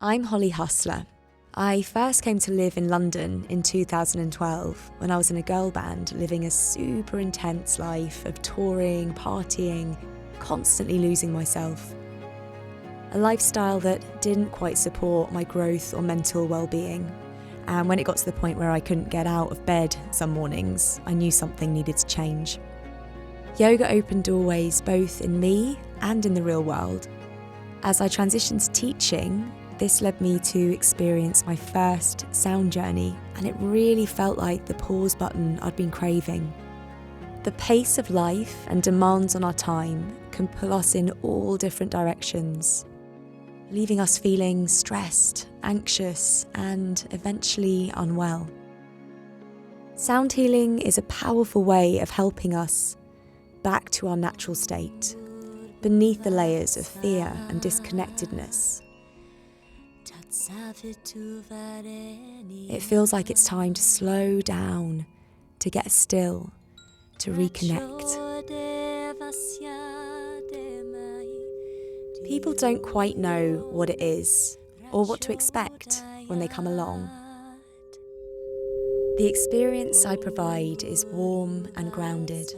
I'm Holly Husler. I first came to live in London in 2012 when I was in a girl band living a super intense life of touring, partying, constantly losing myself. A lifestyle that didn't quite support my growth or mental well-being. And when it got to the point where I couldn't get out of bed some mornings, I knew something needed to change. Yoga opened doorways both in me and in the real world. As I transitioned to teaching, this led me to experience my first sound journey, and it really felt like the pause button I'd been craving. The pace of life and demands on our time can pull us in all different directions, leaving us feeling stressed, anxious, and eventually unwell. Sound healing is a powerful way of helping us back to our natural state, beneath the layers of fear and disconnectedness. It feels like it's time to slow down, to get still, to reconnect. People don't quite know what it is or what to expect when they come along. The experience I provide is warm and grounded.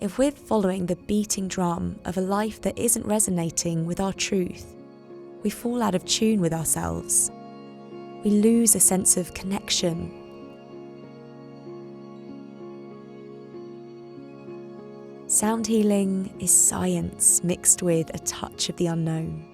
If we're following the beating drum of a life that isn't resonating with our truth, we fall out of tune with ourselves. We lose a sense of connection. Sound healing is science mixed with a touch of the unknown.